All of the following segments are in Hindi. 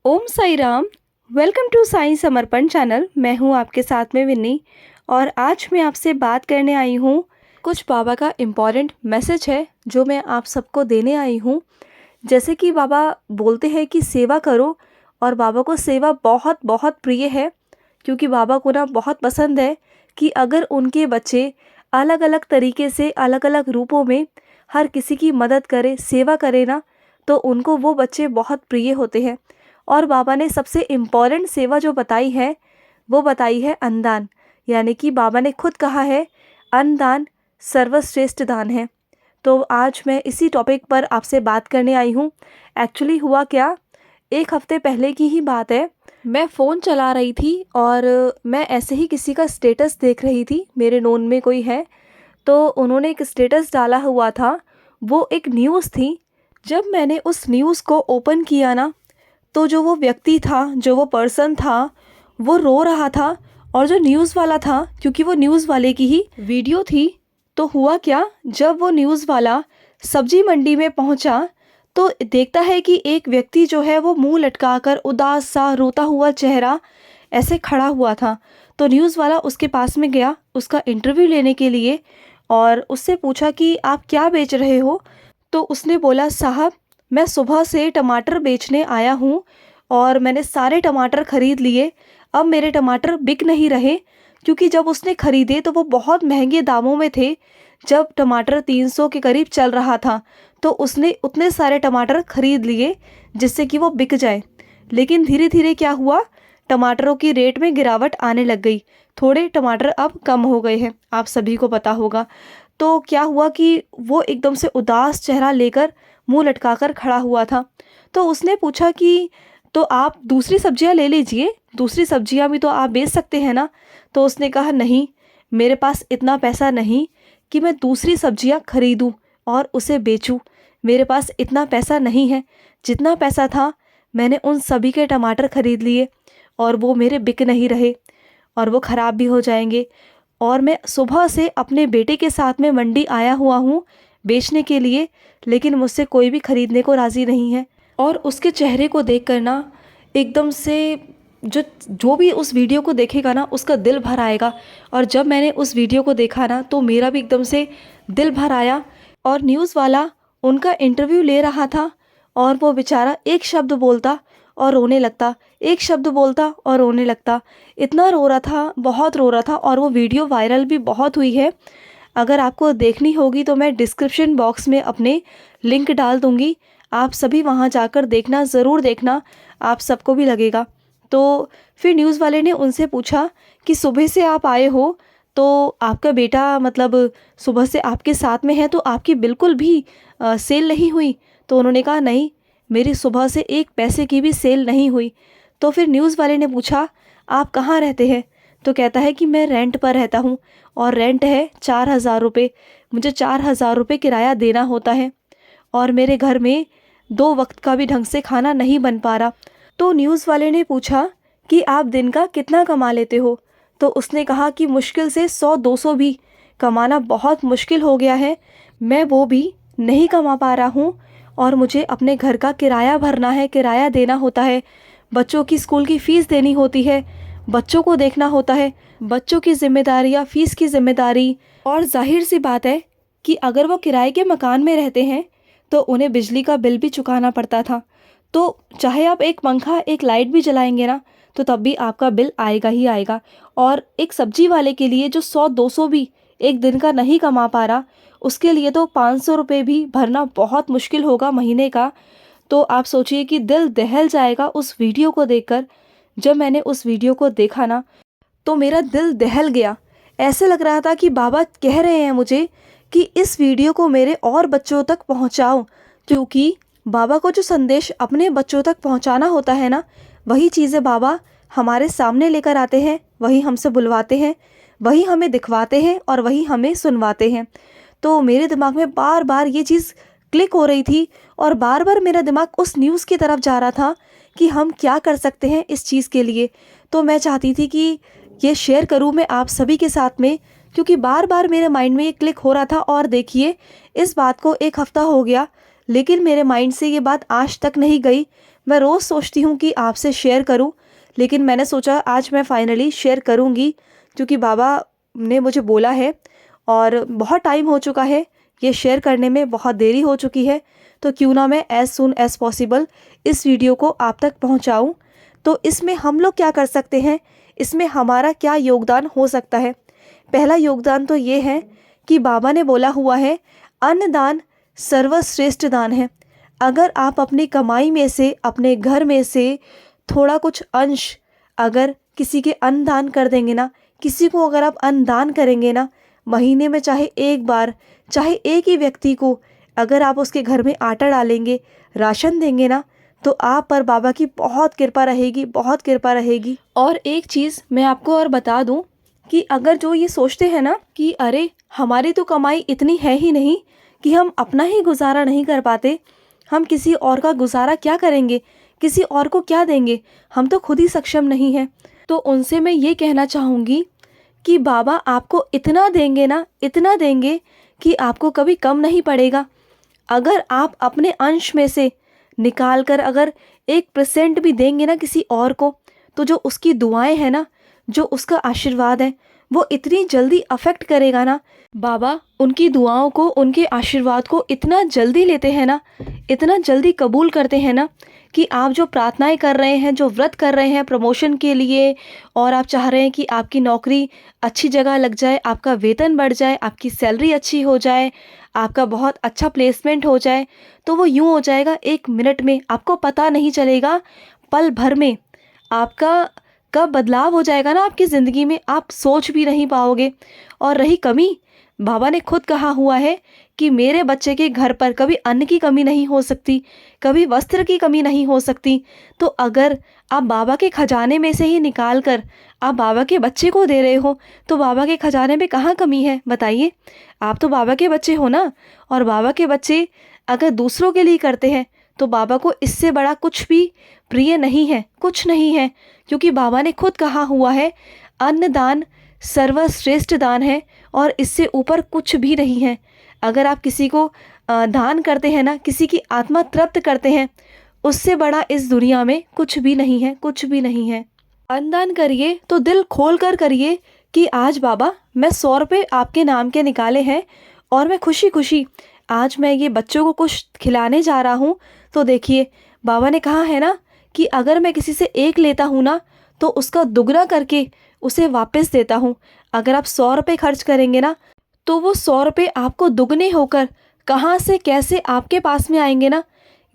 Om Sai Ram. Welcome to Sai Samarpan channel. मैं हूं आपके साथ में विन्नी और आज मैं आपसे बात करने आई हूं। कुछ बाबा का इम्पॉर्टेंट मैसेज है जो मैं आप सबको देने आई हूं। जैसे कि बाबा बोलते हैं कि सेवा करो, और बाबा को सेवा बहुत बहुत प्रिय है, क्योंकि बाबा को ना बहुत पसंद है कि अगर उनके बच्चे अलग अलग तरीके से अलग अलग रूपों में हर किसी की मदद करे, सेवा करे ना, तो उनको वो बच्चे बहुत प्रिय होते हैं। और बाबा ने सबसे इम्पॉर्टेंट सेवा जो बताई है वो बताई है अन्नदान। यानी कि बाबा ने खुद कहा है अन्नदान सर्वश्रेष्ठ दान है। तो आज मैं इसी टॉपिक पर आपसे बात करने आई हूँ। एक्चुअली हुआ क्या, एक हफ्ते पहले की ही बात है। मैं फ़ोन चला रही थी और मैं ऐसे ही किसी का स्टेटस देख रही थी। मेरे नोन में कोई है, तो उन्होंने एक स्टेटस डाला हुआ था। वो एक न्यूज़ थी। जब मैंने उस न्यूज़ को ओपन किया ना, तो जो वो व्यक्ति था, जो वो पर्सन था, वो रो रहा था। और जो न्यूज़ वाला था, क्योंकि वो न्यूज़ वाले की ही वीडियो थी, तो हुआ क्या, जब वो न्यूज़ वाला सब्जी मंडी में पहुंचा तो देखता है कि एक व्यक्ति जो है वो मुंह लटकाकर उदास सा रोता हुआ चेहरा ऐसे खड़ा हुआ था। तो न्यूज़ वाला उसके पास में गया उसका इंटरव्यू लेने के लिए और उससे पूछा कि आप क्या बेच रहे हो। तो उसने बोला, साहब मैं सुबह से टमाटर बेचने आया हूँ और मैंने सारे टमाटर खरीद लिए। अब मेरे टमाटर बिक नहीं रहे, क्योंकि जब उसने खरीदे तो वो बहुत महंगे दामों में थे। जब टमाटर 300 के करीब चल रहा था तो उसने उतने सारे टमाटर खरीद लिए जिससे कि वो बिक जाए। लेकिन धीरे धीरे क्या हुआ, टमाटरों की रेट में गिरावट आने लग गई। थोड़े टमाटर अब कम हो गए हैं, आप सभी को पता होगा। तो क्या हुआ कि वो एकदम से उदास चेहरा लेकर मुंह लटकाकर खड़ा हुआ था। तो उसने पूछा कि तो आप दूसरी सब्जियां ले लीजिए, दूसरी सब्जियां भी तो आप बेच सकते हैं ना। तो उसने कहा, नहीं, मेरे पास इतना पैसा नहीं कि मैं दूसरी सब्जियां खरीदूं और उसे बेचूं। मेरे पास इतना पैसा नहीं है। जितना पैसा था मैंने उन सभी के टमाटर खरीद लिए और वो मेरे बिक नहीं रहे और वो ख़राब भी हो जाएंगे। और मैं सुबह से अपने बेटे के साथ में मंडी आया हुआ हूँ बेचने के लिए, लेकिन मुझसे कोई भी खरीदने को राज़ी नहीं है। और उसके चेहरे को देख कर ना एकदम से जो जो भी उस वीडियो को देखेगा ना उसका दिल भर आएगा। और जब मैंने उस वीडियो को देखा ना तो मेरा भी एकदम से दिल भर आया। और न्यूज़ वाला उनका इंटरव्यू ले रहा था और वो बेचारा एक शब्द बोलता और रोने लगता, एक शब्द बोलता और रोने लगता। इतना रो रहा था, बहुत रो रहा था। और वो वीडियो वायरल भी बहुत हुई है। अगर आपको देखनी होगी तो मैं डिस्क्रिप्शन बॉक्स में अपने लिंक डाल दूँगी, आप सभी वहाँ जाकर देखना, ज़रूर देखना, आप सबको भी लगेगा। तो फिर न्यूज़ वाले ने उनसे पूछा कि सुबह से आप आए हो तो आपका बेटा मतलब सुबह से आपके साथ में है तो आपकी बिल्कुल भी सेल नहीं हुई। तो उन्होंने कहा, नहीं, मेरी सुबह से एक पैसे की भी सेल नहीं हुई। तो फिर न्यूज़ वाले ने पूछा, आप कहाँ रहते हैं। तो कहता है कि मैं रेंट पर रहता हूँ और रेंट है 4,000 रुपये। मुझे 4,000 रुपये किराया देना होता है और मेरे घर में 2 वक्त का भी ढंग से खाना नहीं बन पा रहा। तो न्यूज़ वाले ने पूछा कि आप दिन का कितना कमा लेते हो। तो उसने कहा कि मुश्किल से 100-200 भी कमाना बहुत मुश्किल हो गया है, मैं वो भी नहीं कमा पा रहा हूँ। और मुझे अपने घर का किराया भरना है, किराया देना होता है, बच्चों की स्कूल की फ़ीस देनी होती है, बच्चों को देखना होता है, बच्चों की जिम्मेदारियाँ, फ़ीस की जिम्मेदारी। और जाहिर सी बात है कि अगर वो किराए के मकान में रहते हैं तो उन्हें बिजली का बिल भी चुकाना पड़ता था। तो चाहे आप एक पंखा, एक लाइट भी जलाएंगे ना, तो तब भी आपका बिल आएगा ही आएगा। और एक सब्जी वाले के लिए जो 100-200 भी एक दिन का नहीं कमा पा रहा, उसके लिए तो 500 रुपये भी भरना बहुत मुश्किल होगा महीने का। तो आप सोचिए कि दिल दहल जाएगा उस वीडियो को देखकर। जब मैंने उस वीडियो को देखा ना तो मेरा दिल दहल गया। ऐसे लग रहा था कि बाबा कह रहे हैं मुझे कि इस वीडियो को मेरे और बच्चों तक पहुंचाओ, क्योंकि बाबा को जो संदेश अपने बच्चों तक पहुंचाना होता है ना, वही चीज़ें बाबा हमारे सामने लेकर आते हैं, वही हमसे बुलवाते हैं, वही हमें दिखवाते हैं और वही हमें सुनवाते हैं। तो मेरे दिमाग में बार बार ये चीज़ क्लिक हो रही थी और बार बार मेरा दिमाग उस न्यूज़ की तरफ जा रहा था कि हम क्या कर सकते हैं इस चीज़ के लिए। तो मैं चाहती थी कि ये शेयर करूँ मैं आप सभी के साथ में, क्योंकि बार बार मेरे माइंड में ये क्लिक हो रहा था। और देखिए, इस बात को 1 हफ्ता हो गया लेकिन मेरे माइंड से ये बात आज तक नहीं गई। मैं रोज़ सोचती हूँ कि आपसे शेयर करूँ, लेकिन मैंने सोचा आज मैं फाइनली शेयर करूँगी, क्योंकि बाबा ने मुझे बोला है और बहुत टाइम हो चुका है, ये शेयर करने में बहुत देरी हो चुकी है। तो क्यों ना मैं एज़ सून एज़ पॉसिबल इस वीडियो को आप तक पहुँचाऊँ। तो इसमें हम लोग क्या कर सकते हैं, इसमें हमारा क्या योगदान हो सकता है। पहला योगदान तो ये है कि बाबा ने बोला हुआ है, अन्नदान सर्वश्रेष्ठ दान है। अगर आप अपनी कमाई में से, अपने घर में से थोड़ा कुछ अंश अगर किसी के अन्न दान कर देंगे ना, किसी को अगर आप अन्न दान करेंगे ना, महीने में चाहे एक बार, चाहे एक ही व्यक्ति को अगर आप उसके घर में आटा डालेंगे, राशन देंगे ना, तो आप पर बाबा की बहुत कृपा रहेगी, बहुत कृपा रहेगी। और एक चीज़ मैं आपको और बता दूं कि अगर जो ये सोचते हैं ना कि अरे हमारी तो कमाई इतनी है ही नहीं कि हम अपना ही गुजारा नहीं कर पाते, हम किसी और का गुजारा क्या करेंगे, किसी और को क्या देंगे, हम तो खुद ही सक्षम नहीं हैं, तो उनसे मैं ये कहना चाहूँगी कि बाबा आपको इतना देंगे ना, इतना देंगे कि आपको कभी कम नहीं पड़ेगा। अगर आप अपने अंश में से निकाल कर अगर 1% भी देंगे ना किसी और को, तो जो उसकी दुआएं हैं ना, जो उसका आशीर्वाद है, वो इतनी जल्दी अफेक्ट करेगा ना। बाबा उनकी दुआओं को, उनके आशीर्वाद को इतना जल्दी लेते हैं ना, इतना जल्दी कबूल करते हैं ना, कि आप जो प्रार्थनाएं कर रहे हैं, जो व्रत कर रहे हैं प्रमोशन के लिए, और आप चाह रहे हैं कि आपकी नौकरी अच्छी जगह लग जाए, आपका वेतन बढ़ जाए, आपकी सैलरी अच्छी हो जाए, आपका बहुत अच्छा प्लेसमेंट हो जाए, तो वो यूँ हो जाएगा 1 मिनट में, आपको पता नहीं चलेगा, पल भर में आपका कब बदलाव हो जाएगा ना आपकी ज़िंदगी में, आप सोच भी नहीं पाओगे। और रही कमी, बाबा ने खुद कहा हुआ है कि मेरे बच्चे के घर पर कभी अन्न की कमी नहीं हो सकती, कभी वस्त्र की कमी नहीं हो सकती। तो अगर आप बाबा के खजाने में से ही निकाल कर आप बाबा के बच्चे को दे रहे हो, तो बाबा के खजाने में कहाँ कमी है बताइए। आप तो बाबा के बच्चे हो ना, और बाबा के बच्चे अगर दूसरों के लिए करते हैं तो बाबा को इससे बड़ा कुछ भी प्रिय नहीं है, कुछ नहीं है, क्योंकि बाबा ने खुद कहा हुआ है, अन्नदान सर्वश्रेष्ठ दान है और इससे ऊपर कुछ भी नहीं है। अगर आप किसी को दान करते हैं ना, किसी की आत्मा तृप्त करते हैं, उससे बड़ा इस दुनिया में कुछ भी नहीं है, कुछ भी नहीं है। अन्नदान करिए तो दिल खोल कर करिए कि आज बाबा मैं 100 रुपये आपके नाम के निकाले हैं और मैं खुशी खुशी आज मैं ये बच्चों को कुछ खिलाने जा रहा हूँ। तो देखिए बाबा ने कहा है ना कि अगर मैं किसी से 1 लेता हूँ ना, तो उसका दुगना करके उसे वापस देता हूँ। अगर आप 100 रुपये खर्च करेंगे ना, तो वो 100 रुपये आपको दुगने होकर कहाँ से कैसे आपके पास में आएंगे ना,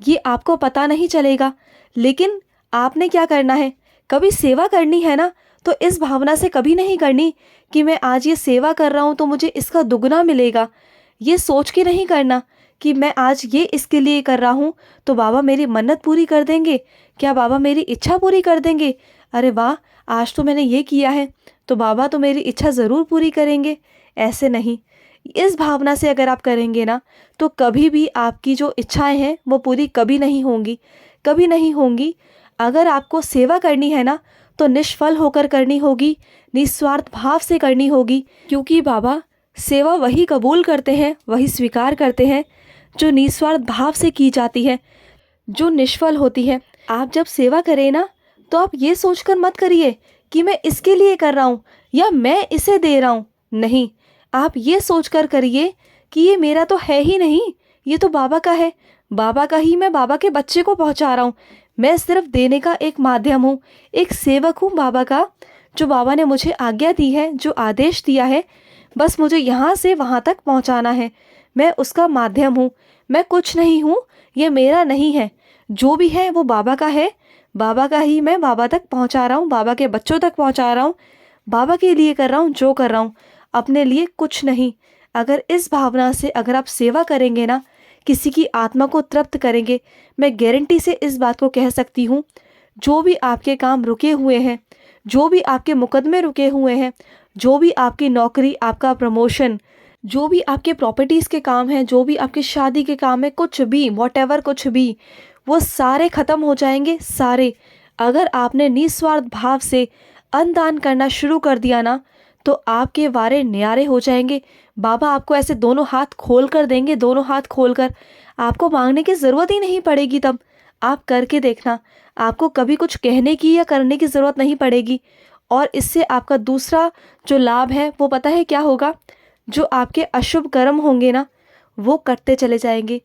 ये आपको पता नहीं चलेगा। लेकिन आपने क्या करना है, कभी सेवा करनी है ना, तो इस भावना से कभी नहीं करनी कि मैं आज ये सेवा कर रहा हूँ तो मुझे इसका दुगना मिलेगा। ये सोच के नहीं करना कि मैं आज ये इसके लिए कर रहा हूँ तो बाबा मेरी मन्नत पूरी कर देंगे, क्या बाबा मेरी इच्छा पूरी कर देंगे, अरे वाह आज तो मैंने ये किया है तो बाबा तो मेरी इच्छा ज़रूर पूरी करेंगे। ऐसे नहीं, इस भावना से अगर आप करेंगे ना, तो कभी भी आपकी जो इच्छाएं हैं वो पूरी कभी नहीं होंगी, कभी नहीं होंगी। अगर आपको सेवा करनी है ना, तो निष्फल होकर करनी होगी, निस्वार्थ भाव से करनी होगी, क्योंकि बाबा सेवा वही कबूल करते हैं, वही स्वीकार करते हैं जो निस्वार्थ भाव से की जाती है, जो निष्फल होती है। आप जब सेवा करें ना, तो आप ये सोचकर मत करिए कि मैं इसके लिए कर रहा हूँ या मैं इसे दे रहा हूँ, नहीं, आप ये सोचकर करिए कि ये मेरा तो है ही नहीं, ये तो बाबा का है, बाबा का ही मैं बाबा के बच्चे को पहुँचा रहा हूँ। मैं सिर्फ देने का एक माध्यम हूँ, एक सेवक हूँ बाबा का, जो बाबा ने मुझे आज्ञा दी है, जो आदेश दिया है, बस मुझे यहाँ से वहाँ तक पहुँचाना है। मैं उसका माध्यम हूँ, मैं कुछ नहीं हूँ, ये मेरा नहीं है, जो भी है वो बाबा का है, बाबा का ही मैं बाबा तक पहुँचा रहा हूँ, बाबा के बच्चों तक पहुँचा रहा हूँ, बाबा के लिए कर रहा हूँ जो कर रहा हूँ, अपने लिए कुछ नहीं। अगर इस भावना से अगर आप सेवा करेंगे ना, किसी की आत्मा को तृप्त करेंगे, मैं गारंटी से इस बात को कह सकती हूँ, जो भी आपके काम रुके हुए हैं, जो भी आपके मुकदमे रुके हुए हैं, जो भी आपकी नौकरी, आपका प्रमोशन, जो भी आपके प्रॉपर्टीज़ के काम हैं, जो भी आपकी शादी के काम है, कुछ भी व्हाटएवर कुछ भी, वो सारे ख़त्म हो जाएंगे, सारे। अगर आपने निस्वार्थ भाव से अन्नदान करना शुरू कर दिया ना, तो आपके वारे न्यारे हो जाएंगे। बाबा आपको ऐसे दोनों हाथ खोल कर देंगे, दोनों हाथ खोल कर, आपको मांगने की ज़रूरत ही नहीं पड़ेगी तब। आप करके देखना, आपको कभी कुछ कहने की या करने की ज़रूरत नहीं पड़ेगी। और इससे आपका दूसरा जो लाभ है वो पता है क्या होगा? जो आपके अशुभ कर्म होंगे ना, वो कटते चले जाएंगे,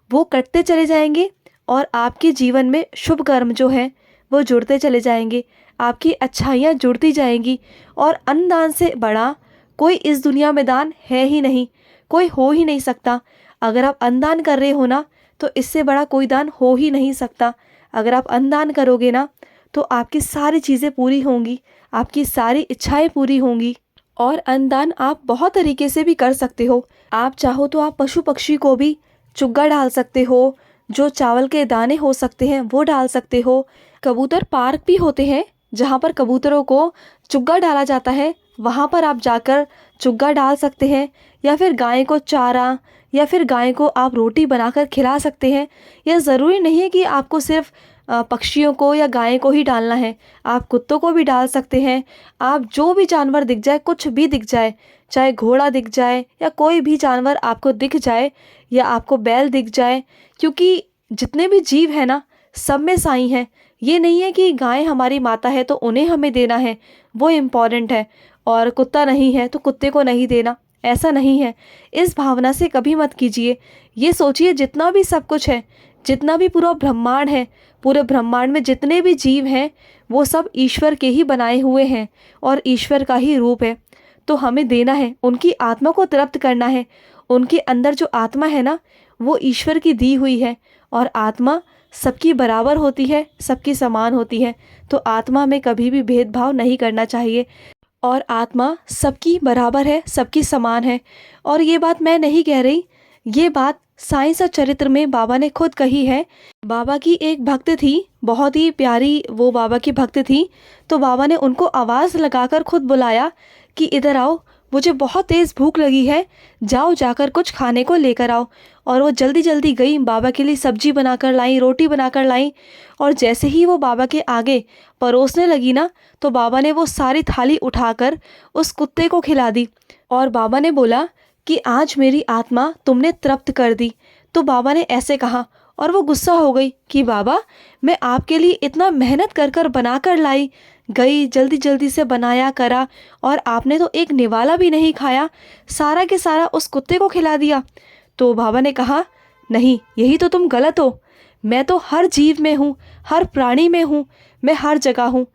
वो कटते चले जाएंगे और आपके जीवन में शुभ कर्म जो हैं वो जुड़ते चले जाएंगे, आपकी अच्छाइयाँ जुड़ती जाएंगी। और अन्नदान से बड़ा कोई इस दुनिया में दान है ही नहीं, कोई हो ही नहीं सकता। अगर आप अन्नदान कर रहे हो ना, तो इससे बड़ा कोई दान हो ही नहीं सकता। अगर आप अन्नदान करोगे ना, तो आपकी सारी चीज़ें पूरी होंगी, आपकी सारी इच्छाएं पूरी होंगी। और अन्नदान आप बहुत तरीके से भी कर सकते हो। आप चाहो तो आप पशु पक्षी को भी चुग्गा डाल सकते हो, जो चावल के दाने हो सकते हैं वो डाल सकते हो। कबूतर पार्क भी होते हैं जहाँ पर कबूतरों को चुग्गा डाला जाता है, वहाँ पर आप जाकर चुग्गा डाल सकते हैं। या फिर गाय को चारा, या फिर गाय को आप रोटी बनाकर खिला सकते हैं। यह ज़रूरी नहीं है कि आपको सिर्फ पक्षियों को या गाय को ही डालना है, आप कुत्तों को भी डाल सकते हैं। आप जो भी जानवर दिख जाए, कुछ भी दिख जाए, चाहे घोड़ा दिख जाए या कोई भी जानवर आपको दिख जाए, या आपको बैल दिख जाए, क्योंकि जितने भी जीव हैं ना, सब में साईं है। ये नहीं है कि गाय हमारी माता है तो उन्हें हमें देना है, वो इम्पॉर्टेंट है, और कुत्ता नहीं है तो कुत्ते को नहीं देना, ऐसा नहीं है। इस भावना से कभी मत कीजिए। ये सोचिए जितना भी सब कुछ है, जितना भी पूरा ब्रह्मांड है, पूरे ब्रह्मांड में जितने भी जीव हैं वो सब ईश्वर के ही बनाए हुए हैं और ईश्वर का ही रूप है। तो हमें देना है, उनकी आत्मा को तृप्त करना है। उनके अंदर जो आत्मा है ना, वो ईश्वर की दी हुई है, और आत्मा सबकी बराबर होती है, सबकी समान होती है। तो आत्मा में कभी भी भेदभाव नहीं करना चाहिए, और आत्मा सबकी बराबर है, सबकी समान है। और ये बात मैं नहीं कह रही, ये बात साइंस और चरित्र में बाबा ने खुद कही है। बाबा की एक भक्त थी, बहुत ही प्यारी वो बाबा की भक्त थी। तो बाबा ने उनको आवाज़ लगाकर खुद बुलाया कि इधर आओ, मुझे बहुत तेज़ भूख लगी है, जाओ जाकर कुछ खाने को लेकर आओ। और वो जल्दी जल्दी गई, बाबा के लिए सब्जी बनाकर लाई, रोटी बनाकर लाई। और जैसे ही वो बाबा के आगे परोसने लगी ना, तो बाबा ने वो सारी थाली उठाकर उस कुत्ते को खिला दी। और बाबा ने बोला कि आज मेरी आत्मा तुमने तृप्त कर दी। तो बाबा ने ऐसे कहा, और वो गुस्सा हो गई कि बाबा, मैं आपके लिए इतना मेहनत कर कर बना कर लाई, गई जल्दी जल्दी से बनाया करा, और आपने तो एक निवाला भी नहीं खाया, सारा के सारा उस कुत्ते को खिला दिया। तो बाबा ने कहा, नहीं, यही तो तुम गलत हो। मैं तो हर जीव में हूँ, हर प्राणी में हूँ, मैं हर जगह हूँ।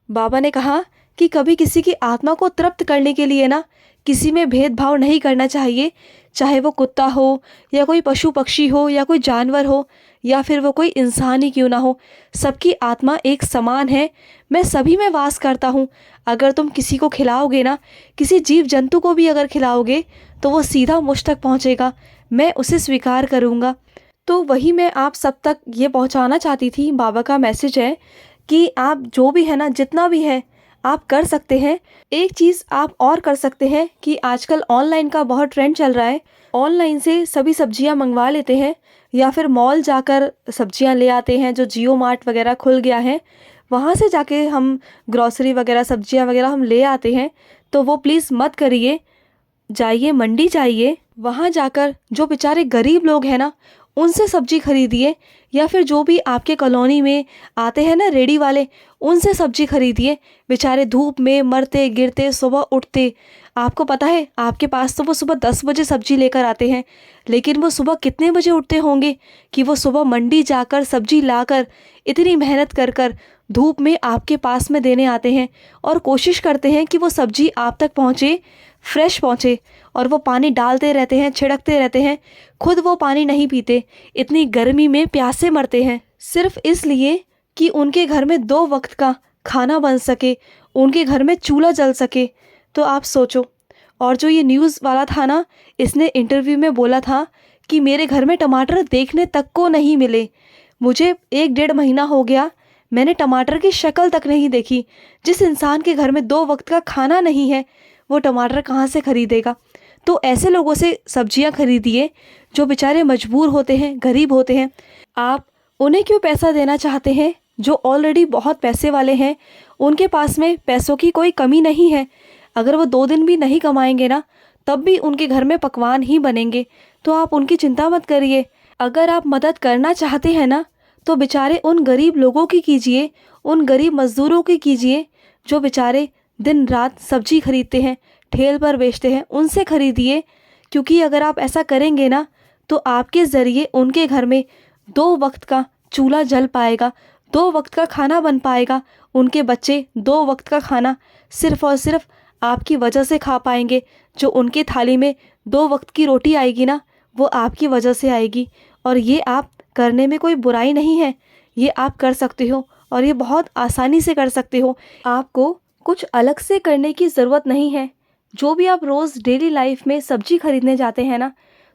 बाबा ने कहा कि कभी किसी की आत्मा को तृप्त करने के लिए ना, किसी में भेदभाव नहीं करना चाहिए, चाहे वो कुत्ता हो या कोई पशु पक्षी हो या कोई जानवर हो या फिर वो कोई इंसान ही क्यों ना हो। सबकी आत्मा एक समान है, मैं सभी में वास करता हूँ। अगर तुम किसी को खिलाओगे ना, किसी जीव जंतु को भी अगर खिलाओगे, तो वो सीधा मुझ तक पहुँचेगा, मैं उसे स्वीकार करूँगा। तो वही मैं आप सब तक ये पहुँचाना चाहती थी। बाबा का मैसेज है कि आप जो भी है ना, जितना भी है आप कर सकते हैं। एक चीज़ आप और कर सकते हैं कि आजकल ऑनलाइन का बहुत ट्रेंड चल रहा है, ऑनलाइन से सभी सब्जियां मंगवा लेते हैं, या फिर मॉल जाकर सब्जियां ले आते हैं, जो जियो मार्ट वगैरह खुल गया है, वहाँ से जाके हम ग्रॉसरी वगैरह सब्जियां वगैरह हम ले आते हैं। तो वो प्लीज़ मत करिए, जाइए मंडी जाइए, वहाँ जाकर जो बेचारे गरीब लोग हैं ना, उनसे सब्जी खरीदिए, या फिर जो भी आपके कॉलोनी में आते हैं ना रेडी वाले, उनसे सब्जी खरीदिए। बेचारे धूप में मरते गिरते सुबह उठते, आपको पता है आपके पास तो वो सुबह 10 बजे सब्जी लेकर आते हैं, लेकिन वो सुबह कितने बजे उठते होंगे कि वो सुबह मंडी जाकर सब्जी लाकर इतनी मेहनत कर कर धूप में आपके पास में देने आते हैं, और कोशिश करते हैं कि वो सब्जी आप तक पहुँचे, फ्रेश पहुँचे। और वो पानी डालते रहते हैं, छिड़कते रहते हैं, खुद वो पानी नहीं पीते, इतनी गर्मी में प्यासे मरते हैं, सिर्फ इसलिए कि उनके घर में 2 वक्त का खाना बन सके, उनके घर में चूल्हा जल सके। तो आप सोचो। और जो ये न्यूज़ वाला था ना, इसने इंटरव्यू में बोला था कि मेरे घर में टमाटर देखने तक को नहीं मिले, मुझे 1-1.5 महीना हो गया, मैंने टमाटर की शक्ल तक नहीं देखी। जिस इंसान के घर में 2 वक्त का खाना नहीं है, वो टमाटर कहाँ से खरीदेगा। तो ऐसे लोगों से सब्जियां खरीदिए जो बेचारे मजबूर होते हैं, गरीब होते हैं। आप उन्हें क्यों पैसा देना चाहते हैं जो ऑलरेडी बहुत पैसे वाले हैं, उनके पास में पैसों की कोई कमी नहीं है। अगर वो 2 दिन भी नहीं कमाएंगे ना, तब भी उनके घर में पकवान ही बनेंगे। तो आप उनकी चिंता मत करिए। अगर आप मदद करना चाहते हैं ना, तो बेचारे उन गरीब लोगों की कीजिए, उन गरीब मज़दूरों की कीजिए जो बेचारे दिन रात सब्जी खरीदते हैं, ठेल पर बेचते हैं, उनसे खरीदिए। क्योंकि अगर आप ऐसा करेंगे ना तो आपके ज़रिए उनके घर में 2 वक्त का चूल्हा जल पाएगा, 2 वक्त का खाना बन पाएगा। उनके बच्चे 2 वक्त का खाना सिर्फ़ और सिर्फ आपकी वजह से खा पाएंगे। जो उनके थाली में 2 वक्त की रोटी आएगी ना, वो आपकी वजह से आएगी। और ये आप करने में कोई बुराई नहीं है, ये आप कर सकते हो और ये बहुत आसानी से कर सकते हो। आपको कुछ अलग से करने की ज़रूरत नहीं है। जो भी आप रोज़ डेली लाइफ में सब्जी खरीदने जाते हैं ना,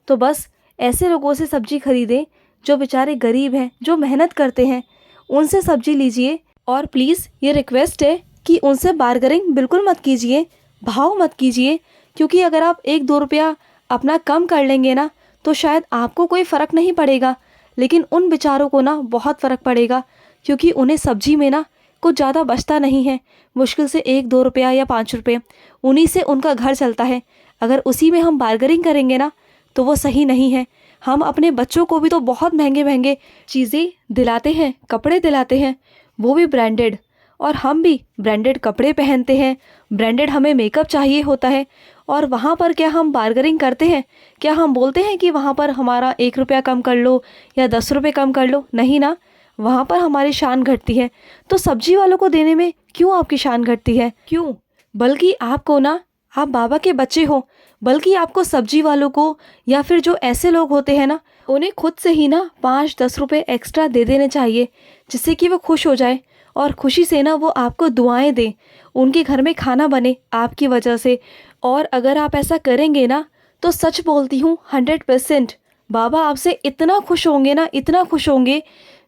तो बस ऐसे लोगों से सब्जी खरीदें जो बेचारे गरीब हैं, जो मेहनत करते हैं, उनसे सब्जी लीजिए। और प्लीज़ ये रिक्वेस्ट है कि उनसे बार्गेनिंग बिल्कुल मत कीजिए, भाव मत कीजिए। क्योंकि अगर आप 1-2 रुपया अपना कम कर लेंगे ना तो शायद आपको कोई फ़र्क नहीं पड़ेगा, लेकिन उन बेचारों को ना बहुत फ़र्क पड़ेगा। क्योंकि उन्हें सब्जी में ना कुछ ज़्यादा बचता नहीं है, मुश्किल से 1-2 रुपया या 5 रुपये, उन्हीं से उनका घर चलता है। अगर उसी में हम बार्गेनिंग करेंगे ना तो वो सही नहीं है। हम अपने बच्चों को भी तो बहुत महंगे महंगे चीज़ें दिलाते हैं, कपड़े दिलाते हैं, वो भी ब्रांडेड, और हम भी ब्रांडेड कपड़े पहनते हैं, ब्रांडेड हमें मेकअप चाहिए होता है। और वहाँ पर क्या हम बार्गेनिंग करते हैं? क्या हम बोलते हैं कि वहाँ पर हमारा 1 रुपया कम कर लो या 10 रुपये कम कर लो? नहीं ना, वहाँ पर हमारी शान घटती है। तो सब्जी वालों को देने में क्यों आपकी शान घटती है? क्यों? बल्कि आपको ना, आप बाबा के बच्चे हो, बल्कि आपको सब्जी वालों को या फिर जो ऐसे लोग होते हैं ना, उन्हें खुद से ही ना 5-10 रुपये एक्स्ट्रा दे देने चाहिए, जिससे कि वो खुश हो जाए और खुशी से ना वो आपको दुआएं दें, उनके घर में खाना बने आपकी वजह से। और अगर आप ऐसा करेंगे ना तो सच बोलती हूँ 100% बाबा आपसे इतना खुश होंगे ना, इतना खुश होंगे,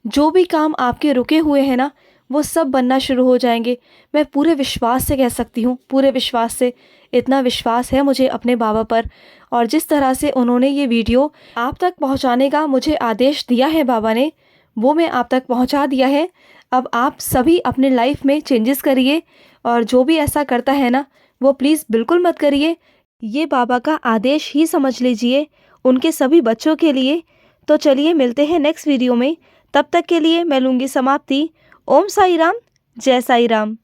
जो भी काम आपके रुके हुए हैं ना वो सब बनना शुरू हो जाएंगे। मैं पूरे विश्वास से कह सकती हूँ, पूरे विश्वास से, इतना विश्वास है मुझे अपने बाबा पर। और जिस तरह से उन्होंने ये वीडियो आप तक पहुँचाने का मुझे आदेश दिया है बाबा ने, वो मैं आप तक पहुँचा दिया है। अब आप सभी अपने लाइफ में चेंजेस करिए, और जो भी ऐसा करता है ना वो प्लीज़ बिल्कुल मत करिए। ये बाबा का आदेश ही समझ लीजिए उनके सभी बच्चों के लिए। तो चलिए मिलते हैं नेक्स्ट वीडियो में, तब तक के लिए मैं लूँगी समाप्ति। ओम साई राम, जय साई राम।